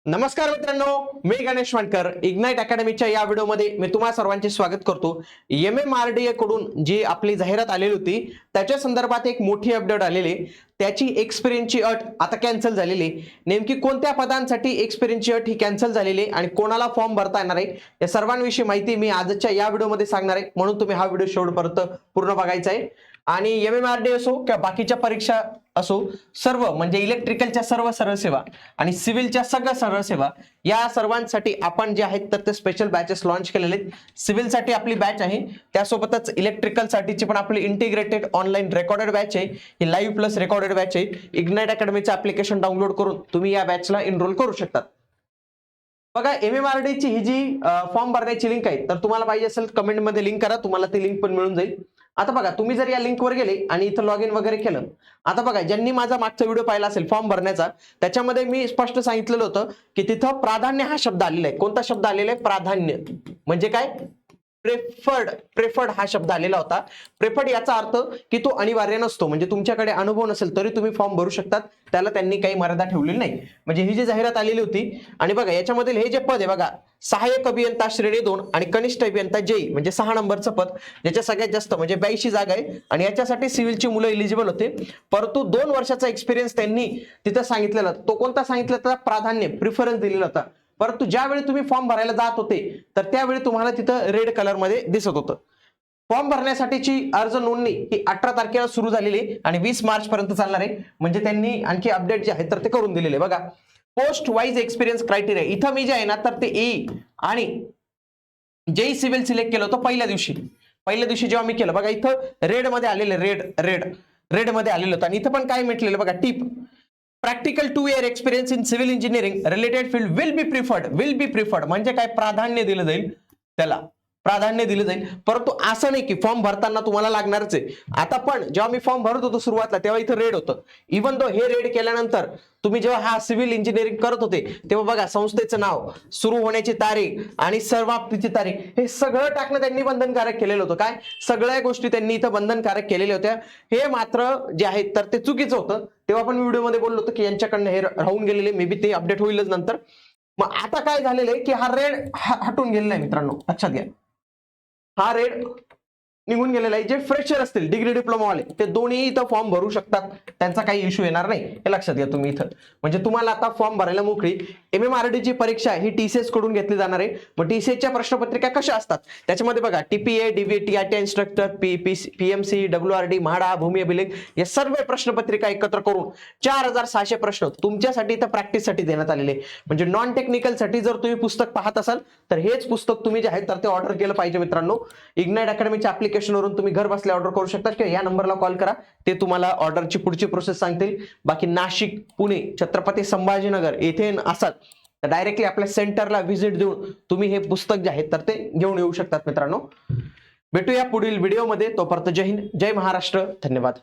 नमस्कार मित्रांनो, मी गणेश वाणकर. इग्नाइट अकॅडमीच्या या व्हिडिओमध्ये मी तुम्हा सर्वांचे स्वागत करतो. MMRDA कडून जी आपली जाहिरात आलेली होती त्याच्या संदर्भात एक मोठी अपडेट आलेली. त्याची एक्सपिरियन्सची अट आता कॅन्सल झालेली. नेमकी कोणत्या पदांसाठी एक्सपिरियन्सची अट ही कॅन्सल झालेली आणि कोणाला फॉर्म भरता येणार आहे या सर्वांविषयी माहिती मी आजच्या या व्हिडिओमध्ये सांगणार आहे. म्हणून तुम्ही हा व्हिडिओ शेवटपर्यंत पूर्ण बघायचा आहे. आणि MMRDA असो किंवा बाकीच्या परीक्षा असो, सर्व म्हणजे इलेक्ट्रिकलच्या सर्व सेवा आणि सिव्हिलच्या सगळ्या सर्व सेवा या सर्वांसाठी आपण जे आहेत तर ते स्पेशल बॅचेस लॉन्च केलेले आहेत. सिव्हिलसाठी आपली बॅच आहे, त्यासोबतच इलेक्ट्रिकल साठीची पण आपली इंटिग्रेटेड ऑनलाईन रेकॉर्डेड बॅच आहे. ही लाईव्ह प्लस रेकॉर्डेड बॅच आहे. इग्नाइट अकॅडमीचं ऍप्लिकेशन डाउनलोड करून तुम्ही या बॅचला एनरोल करू शकता. बघा, MMRDA ची ही जी फॉर्म भरण्याची लिंक आहे, तर तुम्हाला पाहिजे असेल कमेंटमध्ये लिंक करा, तुम्हाला ती लिंक पण मिळून जाईल. आता बघा, तुम्ही जर या लिंकवर गेले आणि इथं लॉग इन वगैरे केलं, आता बघा ज्यांनी माझा मागचा व्हिडिओ पाहिला असेल फॉर्म भरण्याचा, त्याच्यामध्ये मी स्पष्ट सांगितलेलं होतं की तिथं प्राधान्य हा शब्द आलेला आहे. कोणता शब्द आलेला आहे? प्राधान्य. म्हणजे काय? प्रेफर्ड हा शब्द आलेला होता. प्रेफर्ड याचा अर्थ की तो अनिवार्य नसतो, म्हणजे तुमच्याकडे अनुभव नसेल तरी तुम्ही फॉर्म भरू शकतात, त्याला त्यांनी काही मर्यादा ठेवलेली नाही. म्हणजे ही जी जाहिरात आलेली होती आणि बघा याच्यामधील हे जे पद आहे बघा, सहाय्यक अभियंता श्रेणी 2 आणि कनिष्ठ अभियंता JEE म्हणजे 6 नंबरचं पद, ज्याच्या सगळ्यात जास्त म्हणजे 82 जागा आहे आणि याच्यासाठी सिव्हिलची मुलं एलिजिबल होते. परंतु 2 वर्षाचा एक्सपिरियन्स त्यांनी तिथं सांगितलेला. तो कोणता सांगितला? त्याला प्राधान्य प्रिफरन्स दिलेला होता. परंतु ज्यावेळी तुम्ही फॉर्म भरायला जात होते तर त्यावेळी तुम्हाला तिथं रेड कलर मध्ये दिसत होतं. फॉर्म भरण्यासाठीची अर्ज नोंदणी ही 18 तारखेला सुरू झालेली आहे आणि 20 मार्च पर्यंत चालणार आहे. म्हणजे त्यांनी आणखी अपडेट जे आहे तर ते करून दिलेले. बघा, पोस्ट वाईज एक्सपिरियन्स क्रायटेरिया इथं मी जे आहे ना तर ते EE आणि JEE सिव्हिल सिलेक्ट केलं होतं पहिल्या दिवशी जेव्हा मी केलं, बघा इथं रेड मध्ये आलेलं, रेड मध्ये आलेलं होतं. आणि इथं पण काय म्हटलेलं बघा, tip practical 2 year experience in civil engineering related field will be preferred म्हणजे काय? प्राधान्य दिलं जाईल, त्याला प्राधान्य दिलं जाईल. परंतु असं नाही की फॉर्म भरताना तुम्हाला लागणारच आहे. आता पण जेव्हा मी फॉर्म भरत होतो सुरुवातला तेव्हा इथं रेड होतं. इव्हन दो हे रेड केल्यानंतर तुम्ही जेव्हा हा सिव्हिल इंजिनिअरिंग करत होते तेव्हा बघा संस्थेचं नाव, सुरू होण्याची तारीख आणि समाप्तीची तारीख हे सगळं टाकणं त्यांनी बंधनकारक केलेलं होतं. काय? सगळ्या गोष्टी त्यांनी इथं बंधनकारक केलेल्या होत्या. हे मात्र जे आहे तर ते चुकीचं होतं. तेव्हा पण व्हिडिओमध्ये बोललो होतो की यांच्याकडनं हे राहून गेलेले, मे बी ते अपडेट होईलच नंतर. मग आता काय झालेलं आहे की हा रेड हटून गेलेला आहे मित्रांनो, लक्षात घ्या. हा रेड निघून गेलेला आहे. जे फ्रेशर असतील, डिग्री डिप्लोमा वाले, ते दोन्ही इथं फॉर्म भरू शकतात, त्यांचा काही इश्यू येणार नाही, हे लक्षात घ्या तुम्ही इथं. म्हणजे तुम्हाला आता फॉर्म भरायला मोकळी. MMRDA ची परीक्षा ही TCS कडून घेतली जाणार आहे. मग TCSच्या प्रश्नपत्रिका कशा असतात त्याच्यामध्ये बघा, TPA, DVA, TRT instructor, PMC, WRD, MHADA, भूमी अभिलेख या सर्व प्रश्नपत्रिका एकत्र करून 4600 प्रश्न तुमच्यासाठी इथं प्रॅक्टिससाठी देण्यात आलेले. म्हणजे नॉन टेक्निकल साठी जर तुम्ही पुस्तक पाहत असाल तर हेच पुस्तक तुम्ही जे आहे तर ते ऑर्डर केलं पाहिजे मित्रांनो. इग्नाइट अकॅडमीच्या ऍप्लिकेशन वरून तुम्ही घर बसल्या ऑर्डर करू शकता किंवा या नंबरला कॉल करा, ते तुम्हाला ऑर्डरची पुढची प्रोसेस सांगतील. बाकी नाशिक, पुणे, छत्रपती संभाजीनगर येथे असाल तर डायरेक्टली आपल्या सेंटरला व्हिजिट देऊन तुम्ही हे पुस्तक जे आहे तर ते घेऊन येऊ शकतात मित्रांनो. भेटूया पुढील व्हिडिओमध्ये. तोपर्यंत जय हिंद, जय महाराष्ट्र, धन्यवाद.